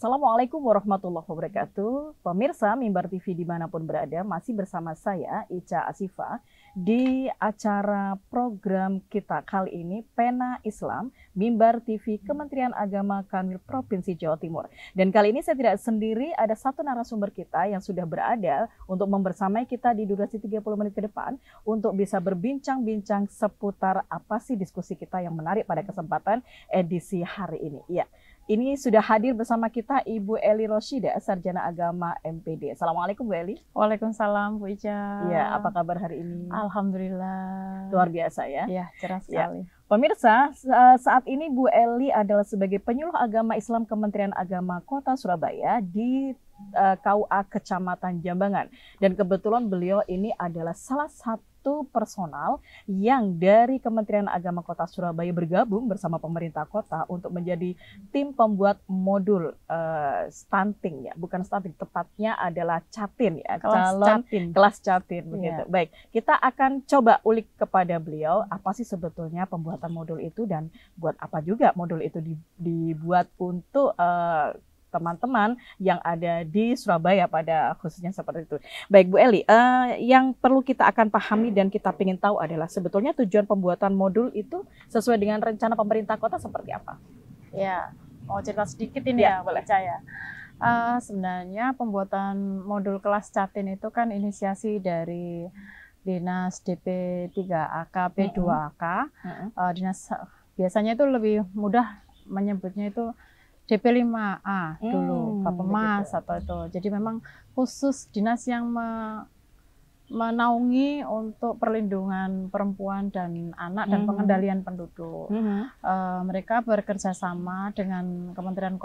Assalamualaikum warahmatullahi wabarakatuh. Pemirsa Mimbar TV dimanapun berada, masih bersama saya Ica Asifa di acara program kita kali ini, Pena Islam Mimbar TV Kementerian Agama Kanwil Provinsi Jawa Timur. Dan kali ini saya tidak sendiri, ada satu narasumber kita yang sudah berada untuk membersamai kita di durasi 30 menit ke depan untuk bisa berbincang-bincang seputar apa sih diskusi kita yang menarik pada kesempatan edisi hari ini. Ya. Ini sudah hadir bersama kita Ibu Eli Roshida, Sarjana Agama MPD. Assalamualaikum Bu Eli. Waalaikumsalam Bu Ica. Ya, apa kabar hari ini? Alhamdulillah. Luar biasa ya. Ya, cerah sekali. Pemirsa, saat ini Bu Eli adalah sebagai penyuluh agama Islam Kementerian Agama Kota Surabaya di KUA Kecamatan Jambangan. Dan kebetulan beliau ini adalah salah satu personal yang dari Kementerian Agama Kota Surabaya bergabung bersama pemerintah kota untuk menjadi tim pembuat modul stunting ya, bukan stunting, tepatnya adalah catin ya, kelas catin begitu. Baik, kita akan coba ulik kepada beliau apa sih sebetulnya pembuatan modul itu dan buat apa juga modul itu dibuat untuk teman-teman yang ada di Surabaya pada khususnya seperti itu. Baik Bu Eli, yang perlu kita akan pahami dan kita ingin tahu adalah sebetulnya tujuan pembuatan modul itu sesuai dengan rencana pemerintah kota seperti apa? Ya, mau cerita sedikit ini ya, boleh saya. Sebenarnya pembuatan modul kelas catin itu kan inisiasi dari Dinas DP3AK, P2AK. Dinas biasanya itu lebih mudah menyebutnya itu DP5A dulu, Bappemas atau itu. Jadi memang khusus dinas yang menaungi untuk perlindungan perempuan dan anak dan pengendalian penduduk. Mereka bekerja sama dengan Kementerian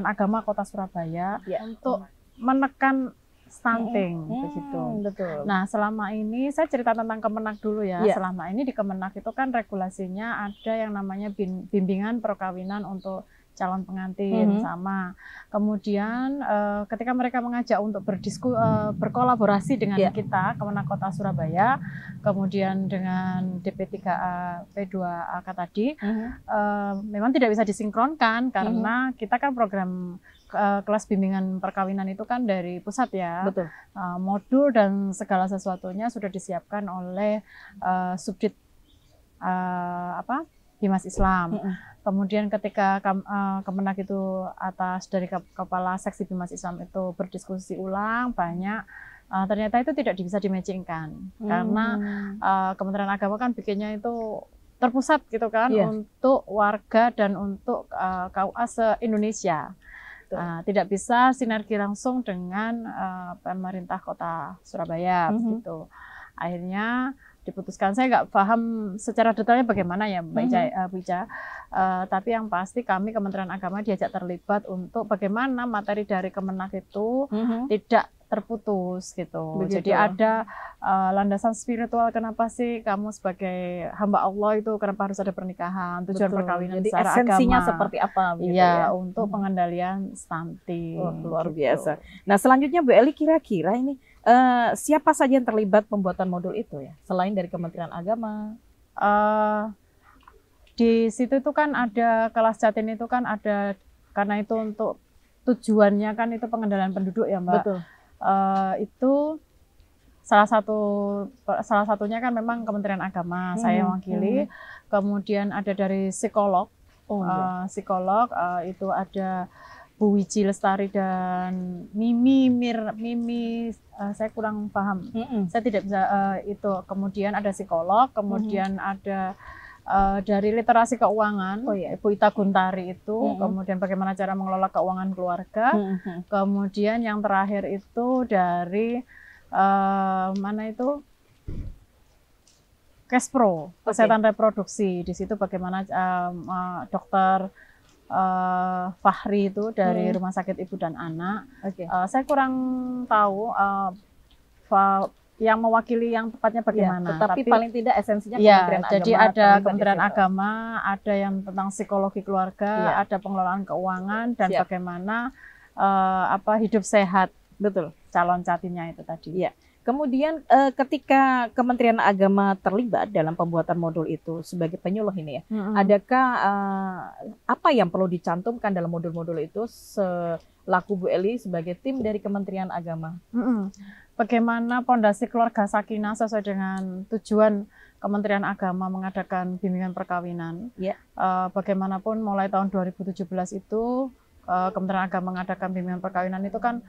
Agama Kota Surabaya untuk menekan stunting begitu. Betul. Nah, selama ini saya cerita tentang Kemenak dulu ya. Selama ini di Kemenak itu kan regulasinya ada yang namanya bimbingan perkawinan untuk calon pengantin sama. Kemudian ketika mereka mengajak untuk berkolaborasi dengan kita Kemenak Kota Surabaya, kemudian dengan DP3A P2AK tadi, memang tidak bisa disinkronkan karena kita kan program kelas bimbingan perkawinan itu kan dari pusat ya. Betul. Modul dan segala sesuatunya sudah disiapkan oleh Subdit Bimas Islam. Kemudian ketika Kemenak itu atas dari Kepala Seksi Bimas Islam itu berdiskusi ulang banyak, ternyata itu tidak bisa dimatchingkan karena Kementerian Agama kan bikinnya itu terpusat gitu kan untuk warga dan untuk KUA se-Indonesia. Tidak bisa sinergi langsung dengan pemerintah Kota Surabaya begitu. Akhirnya diputuskan, saya nggak paham secara detailnya bagaimana ya Mbak Ica, tapi yang pasti kami Kementerian Agama diajak terlibat untuk bagaimana materi dari Kemenak itu tidak terputus gitu. Begitu. Jadi ada landasan spiritual, kenapa sih kamu sebagai hamba Allah itu kenapa harus ada pernikahan, tujuan perkawinan secara esensinya agama seperti apa gitu ya untuk pengendalian stunting. Luar gitu. biasa. Nah, selanjutnya Bu Eli, kira-kira ini siapa saja yang terlibat pembuatan modul itu ya selain dari Kementerian Agama? Di situ itu kan ada kelas catin itu kan ada, karena itu untuk tujuannya kan itu pengendalian penduduk ya Mbak. Betul. Itu salah satunya kan memang Kementerian Agama, saya wakili. Kemudian ada dari psikolog, itu ada Bu Wiji Lestari dan Mimi, saya kurang paham, saya tidak bisa itu. Kemudian ada psikolog, kemudian ada dari literasi keuangan, Ibu Ita Guntari itu, kemudian bagaimana cara mengelola keuangan keluarga, kemudian yang terakhir itu dari mana itu Kespro, kesehatan reproduksi. Di situ bagaimana dokter Fahri itu dari Rumah Sakit Ibu dan Anak. Saya kurang tahu yang mewakili yang tepatnya bagaimana. Tapi paling tidak esensinya Kementerian Agama. Jadi ada Kementerian Agama, ada yang tentang psikologi keluarga, ada pengelolaan keuangan dan bagaimana hidup sehat. Betul. Calon catinnya itu tadi. Iya. Kemudian ketika Kementerian Agama terlibat dalam pembuatan modul itu sebagai penyuluh ini ya, adakah apa yang perlu dicantumkan dalam modul-modul itu selaku Bu Eli sebagai tim dari Kementerian Agama? Bagaimana pondasi keluarga sakinah sesuai dengan tujuan Kementerian Agama mengadakan bimbingan perkawinan. Bagaimanapun mulai tahun 2017 itu Kementerian Agama mengadakan bimbingan perkawinan itu kan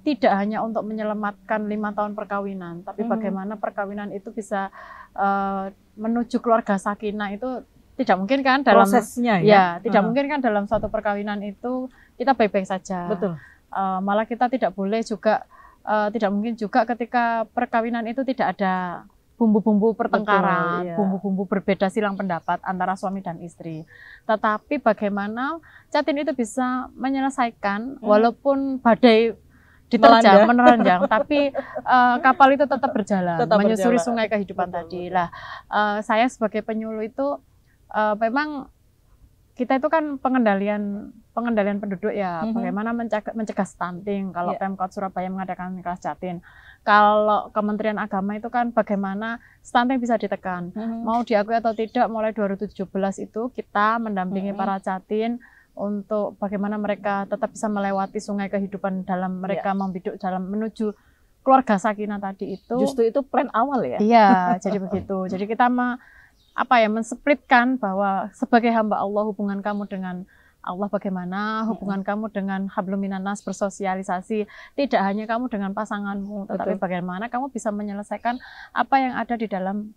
tidak hanya untuk menyelamatkan 5 tahun perkawinan, tapi bagaimana perkawinan itu bisa menuju keluarga sakinah itu tidak mungkin kan dalam prosesnya tidak mungkin kan dalam suatu perkawinan itu kita baik-baik saja. Betul. Malah kita tidak boleh juga tidak mungkin juga ketika perkawinan itu tidak ada bumbu-bumbu pertengkaran, bumbu-bumbu berbeda silang pendapat antara suami dan istri. Tetapi bagaimana Catin itu bisa menyelesaikan walaupun badai diterjang, meneranjang, tapi kapal itu tetap berjalan, menyusuri sungai kehidupan tadi. Lah, saya sebagai penyuluh itu memang kita itu kan pengendalian penduduk ya, bagaimana mencegah stunting. Kalau Pemkot Surabaya mengadakan kelas Catin, kalau Kementerian Agama itu kan bagaimana stunting bisa ditekan. Mau diakui atau tidak, mulai 2017 itu kita mendampingi para Catin untuk bagaimana mereka tetap bisa melewati sungai kehidupan dalam mereka membiduk dalam menuju keluarga sakinah tadi itu. Justru itu plan awal ya? Iya, jadi begitu. Jadi kita mensplitkan bahwa sebagai hamba Allah, hubungan kamu dengan Allah bagaimana, hubungan kamu dengan hablum minannas, bersosialisasi, tidak hanya kamu dengan pasanganmu, tetapi bagaimana kamu bisa menyelesaikan apa yang ada di dalam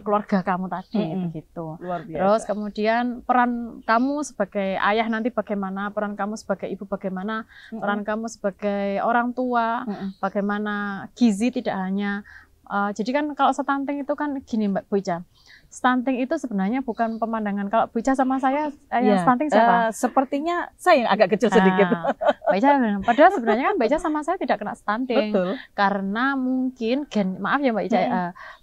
keluarga kamu tadi, begitu. Terus kemudian peran kamu sebagai ayah nanti bagaimana, peran kamu sebagai ibu bagaimana, peran kamu sebagai orang tua, bagaimana gizi tidak hanya, jadi kan kalau stunting itu kan gini Mbak Bu Ica, stunting itu sebenarnya bukan pemandangan. Kalau Bu Ica sama saya, yang stunting siapa? Sepertinya saya yang agak kecil sedikit. Mbak Ica, padahal sebenarnya kan Mbak Ica sama saya tidak kena stunting. Betul. Karena mungkin maaf ya Mbak Ica,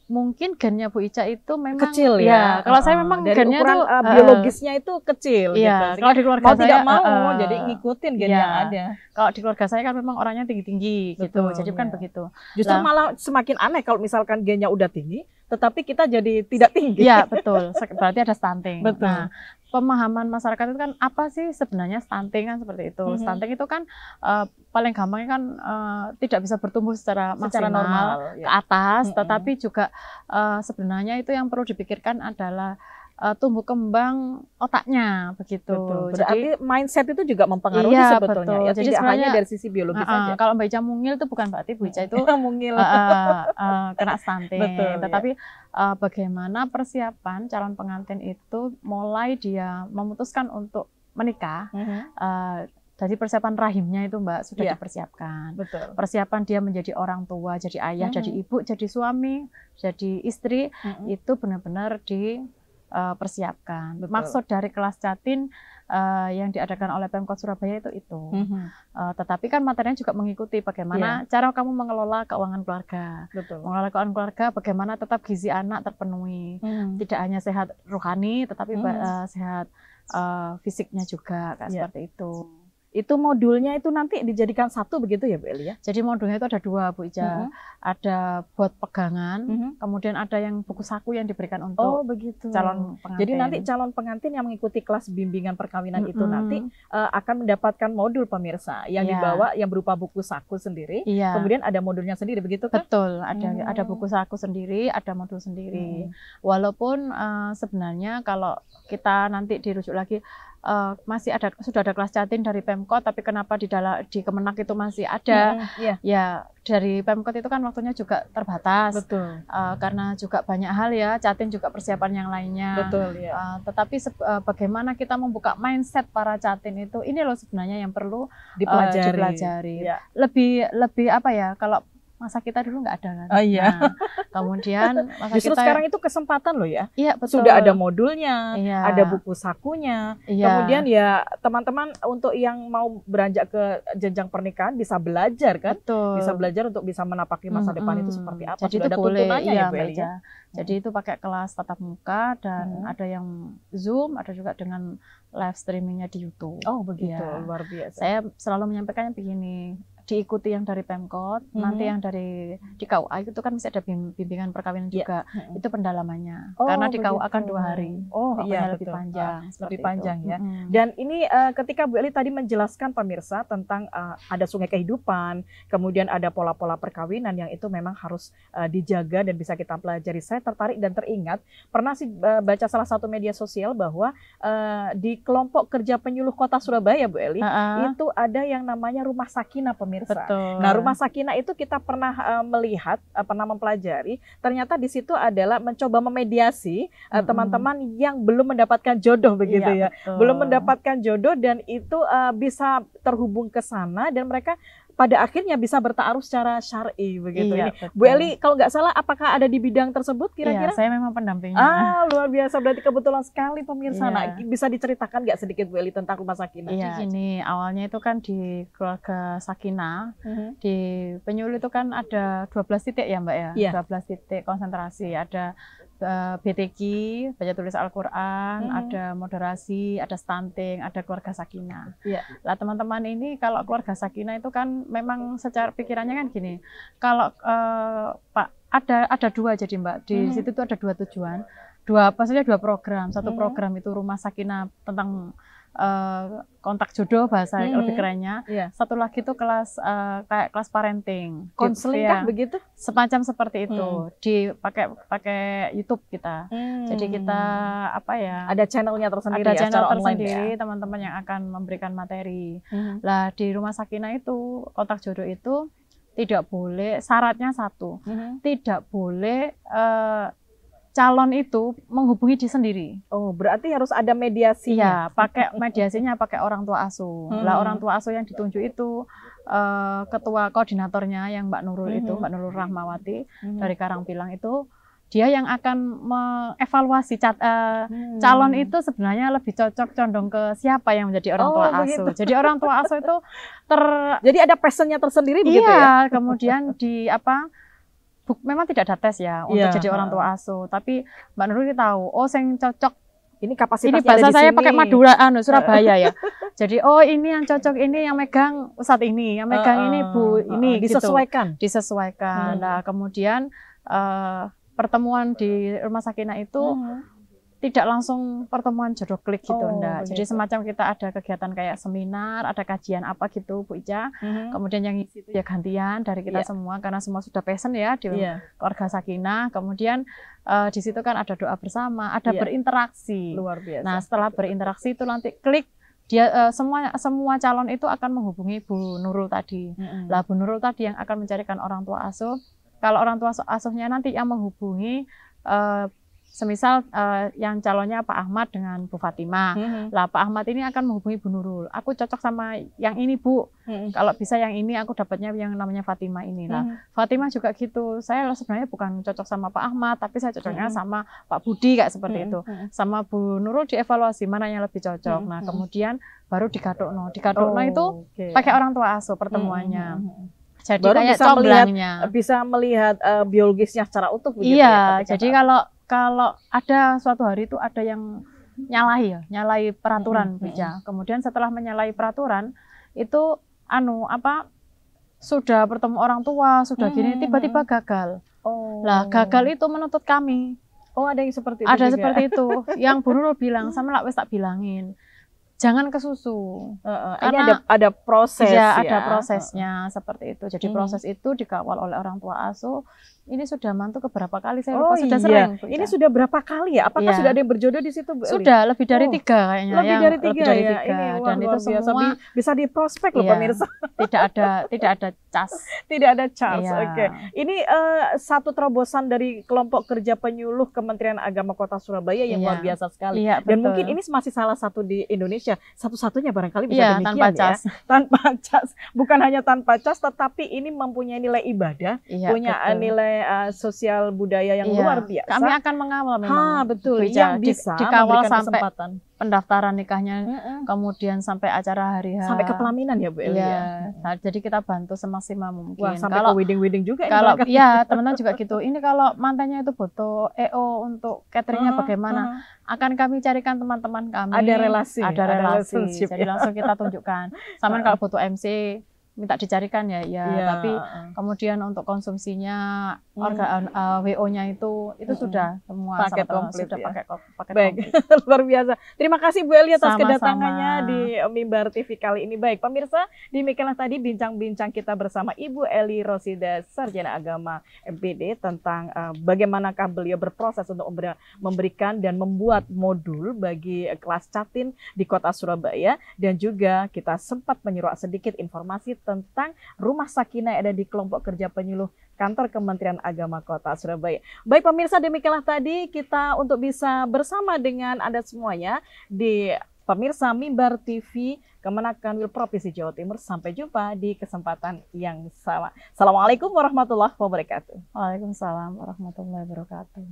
mungkin gennya Bu Ica itu memang kecil ya. Kalau saya memang dari gennya ukuran itu biologisnya itu kecil. Iya. Gitu. Kalau di keluarga mau saya tidak mau, jadi ngikutin gen yang ada. Kalau di keluarga saya kan memang orangnya tinggi-tinggi gitu. Jadi kan begitu. Justru malah semakin aneh kalau misalkan gennya udah tinggi, tetapi kita jadi tidak tinggi. Iya, betul. Berarti ada stunting. Betul. Nah, pemahaman masyarakat itu kan apa sih sebenarnya stunting kan seperti itu. Stunting itu kan paling gampangnya kan tidak bisa bertumbuh secara normal ke atas, tetapi juga sebenarnya itu yang perlu dipikirkan adalah tumbuh kembang otaknya begitu. Betul. Berarti mindset itu juga mempengaruhi sebetulnya. Ya, jadi tidak hanya dari sisi biologis saja. Kalau Mbak Ica mungil itu bukan berarti Bu Ica itu mungil kena stunting. Betul, tetapi bagaimana persiapan calon pengantin itu mulai dia memutuskan untuk menikah. Jadi persiapan rahimnya itu Mbak sudah dipersiapkan. Betul. Persiapan dia menjadi orang tua, jadi ayah, jadi ibu, jadi suami, jadi istri, itu benar-benar persiapkan. Betul. Maksud dari kelas Catin yang diadakan oleh Pemkot Surabaya itu. Tetapi kan materinya juga mengikuti bagaimana cara kamu mengelola keuangan keluarga. Betul. Mengelola keuangan keluarga, bagaimana tetap gizi anak terpenuhi. Tidak hanya sehat rohani, tetapi sehat fisiknya juga, seperti itu. Itu modulnya itu nanti dijadikan satu begitu ya Bu Eli ya? Jadi modulnya itu ada 2 Bu Ica. Ada buat pegangan, kemudian ada yang buku saku yang diberikan untuk calon pengantin. Jadi nanti calon pengantin yang mengikuti kelas bimbingan perkawinan itu nanti akan mendapatkan modul pemirsa yang dibawa yang berupa buku saku sendiri. Kemudian ada modulnya sendiri begitu kan? Betul, ada buku saku sendiri, ada modul sendiri. Walaupun sebenarnya kalau kita nanti dirujuk lagi sudah ada kelas Catin dari Pemkot, tapi kenapa di Kemenak itu masih ada? Ya dari Pemkot itu kan waktunya juga terbatas. Betul. Karena juga banyak hal ya, Catin juga persiapan yang lainnya. Betul ya. Tetapi bagaimana kita membuka mindset para Catin itu, ini loh sebenarnya yang perlu dipelajari. Lebih apa ya, kalau masa kita dulu nggak ada kan. Nah, kemudian justru sekarang itu kesempatan loh ya. Iya, betul. Sudah ada modulnya, ada buku sakunya. Kemudian ya teman-teman untuk yang mau beranjak ke jenjang pernikahan bisa belajar kan. Betul. Bisa belajar untuk bisa menapaki masa depan itu seperti apa. Jadi sudah itu ada boleh ya Bu Eli. Jadi itu pakai kelas tatap muka dan ada yang Zoom, ada juga dengan live streamingnya di YouTube. Oh begitu, luar biasa. Saya selalu menyampaikannya begini, diikuti yang dari Pemkot, nanti yang dari di KUA itu kan bisa ada bimbingan perkawinan juga. Itu pendalamannya. Karena di KUA kan 2 hari. Iya, lebih panjang. Lebih panjang ya. Dan ini ketika Bu Eli tadi menjelaskan pemirsa tentang ada sungai kehidupan, kemudian ada pola-pola perkawinan yang itu memang harus dijaga dan bisa kita pelajari. Saya tertarik dan teringat pernah sih baca salah satu media sosial bahwa di kelompok kerja penyuluh Kota Surabaya, Bu Eli, itu ada yang namanya Rumah Sakinah, pemirsa. Betul. Nah, Rumah Sakinah itu kita pernah melihat, pernah mempelajari, ternyata di situ adalah mencoba memediasi teman-teman yang belum mendapatkan jodoh begitu ya. Betul. Belum mendapatkan jodoh dan itu bisa terhubung ke sana dan mereka pada akhirnya bisa bertaaruf secara syar'i begitu. Ini Bu Eli kalau nggak salah apakah ada di bidang tersebut kira-kira? Iya, saya memang pendampingnya. Luar biasa, berarti kebetulan sekali pemirsa. Nah, bisa diceritakan nggak sedikit Bu Eli tentang Rumah Sakinah? Iya, ini awalnya itu kan di keluarga Sakinah, di penyuluh itu kan ada 12 titik ya Mbak ya, 12 titik konsentrasi, ada BTQ, baca tulis Al-Quran, ada moderasi, ada stunting, ada keluarga Sakinah. Lah teman-teman ini kalau keluarga Sakinah itu kan memang secara pikirannya kan gini, kalau Pak ada 2 jadi Mbak, di situ tuh ada 2 tujuan, maksudnya 2 program. Satu program itu Rumah Sakinah tentang kontak jodoh bahasa lebih kerennya. Satu lagi itu kelas kayak kelas parenting, konseling kah begitu? Semacam seperti itu. Pakai YouTube kita. Jadi kita ada channelnya tersendiri. Ada channel tersendiri, teman-teman yang akan memberikan materi. Lah di Rumah Sakinah itu kontak jodoh itu tidak boleh, syaratnya satu, tidak boleh calon itu menghubungi dia sendiri. Oh, berarti harus ada mediasinya. Iya, pakai mediasinya pakai orang tua asuh. Lah orang tua asuh yang ditunjuk itu ketua koordinatornya yang Mbak Nurul itu, Mbak Nurul Rahmawati dari Karangpilang itu, dia yang akan mengevaluasi calon itu sebenarnya lebih cocok condong ke siapa yang menjadi orang tua asuh. Jadi orang tua asuh itu jadi ada passionnya tersendiri begitu ya? Iya, kemudian memang tidak ada tes ya untuk jadi orang tua asuh, tapi Mbak Nurul tahu, yang cocok ini kapasitasnya. Ini bahasa saya pakai Madura, Surabaya ya. Jadi ini yang cocok, ini yang megang Ustadz ini, yang megang ini Bu ini, disesuaikan. Gitu. Disesuaikan. Nah kemudian pertemuan di Rumah Sakinah itu tidak langsung pertemuan jodoh klik gitu, enggak. Jadi semacam kita ada kegiatan kayak seminar, ada kajian apa gitu, Bu Ica. Kemudian yang isi itu ya gantian dari kita semua, karena semua sudah passion ya di keluarga Sakinah. Kemudian di situ kan ada doa bersama, ada berinteraksi. Luar biasa. Nah setelah berinteraksi itu nanti klik, dia semua calon itu akan menghubungi Bu Nurul tadi. Lah Bu Nurul tadi yang akan mencarikan orang tua asuh. Kalau orang tua asuhnya nanti yang menghubungi semisal yang calonnya Pak Ahmad dengan Bu Fatimah, lah Pak Ahmad ini akan menghubungi Bu Nurul. Aku cocok sama yang ini Bu. Kalau bisa yang ini, aku dapatnya yang namanya Fatimah ini lah. Fatimah juga gitu. Saya sebenarnya bukan cocok sama Pak Ahmad, tapi saya cocoknya sama Pak Budi kayak seperti itu. Sama Bu Nurul dievaluasi mana yang lebih cocok. Nah kemudian baru digadokno. Digadokno itu pakai orang tua asuh pertemuannya. Jadi baru kayak bisa melihat biologisnya secara utuh begitu. Iya, jadi kalau ada suatu hari itu ada yang nyalahi peraturan bija. Kemudian setelah menyalahi peraturan itu sudah bertemu orang tua, sudah gini tiba-tiba gagal. Lah gagal itu menuntut kami. Ada yang seperti itu. Ada juga. seperti itu. Yang Bu Nurul bilang sama lah wes tak bilangin. Jangan ke susu. Karena ada proses ya. Ada prosesnya seperti itu. Jadi proses itu dikawal oleh orang tua asuh. Ini sudah mantu keberapa kali saya lupa, sudah sering. Ini sudah berapa kali ya? Apakah sudah ada yang berjodoh di situ, Bu Eli? Sudah lebih dari 3 kayaknya. Lebih dari 3 ya. Ini dan itu semua bisa diprospek loh pemirsa. Tidak ada cas. Tidak ada cas. Oke. Ini satu terobosan dari kelompok kerja penyuluh Kementerian Agama Kota Surabaya yang luar biasa sekali. Dan mungkin ini masih salah satu di Indonesia. Satu-satunya barangkali bisa demikian tanpa cas. Tanpa cas. Bukan hanya tanpa cas, tetapi ini mempunyai nilai ibadah, punya nilai sosial budaya yang luar biasa. Kami akan mengawal memang. Betul. Yang bisa dikawal sampai kesempatan. Pendaftaran nikahnya, kemudian sampai acara hari H. Sampai ke pelaminan ya Bu Eli ya. Nah, jadi kita bantu semaksimal mungkin. Wah, sampai ke wedding-wedding juga. Kalau teman-teman juga gitu. Ini kalau mantannya itu butuh EO untuk cateringnya bagaimana? Akan kami carikan teman-teman kami. Ada relasi. Jadi langsung kita tunjukkan. Sama kalau butuh MC, minta dicarikan ya, tapi kemudian untuk konsumsinya WO-nya itu sudah semua paket komplit sudah ya. paket Baik. komplit. Luar biasa. Terima kasih Bu Eli atas Sama-sama. kedatangannya di Mimbar TV kali ini. Baik, pemirsa, demikianlah tadi bincang-bincang kita bersama Ibu Eli Rosida, Sarjana Agama MPD, tentang bagaimanakah beliau berproses untuk memberikan dan membuat modul bagi kelas Catin di Kota Surabaya, dan juga kita sempat menyeruak sedikit informasi tentang Rumah Sakinah yang ada di kelompok kerja penyuluh Kantor Kementerian Agama Kota Surabaya. Baik pemirsa, demikianlah tadi kita untuk bisa bersama dengan Anda semuanya di pemirsa Mimbar TV Kemenak Kanwil Provinsi Jawa Timur. Sampai jumpa di kesempatan yang sama. Assalamualaikum warahmatullahi wabarakatuh. Waalaikumsalam warahmatullahi wabarakatuh.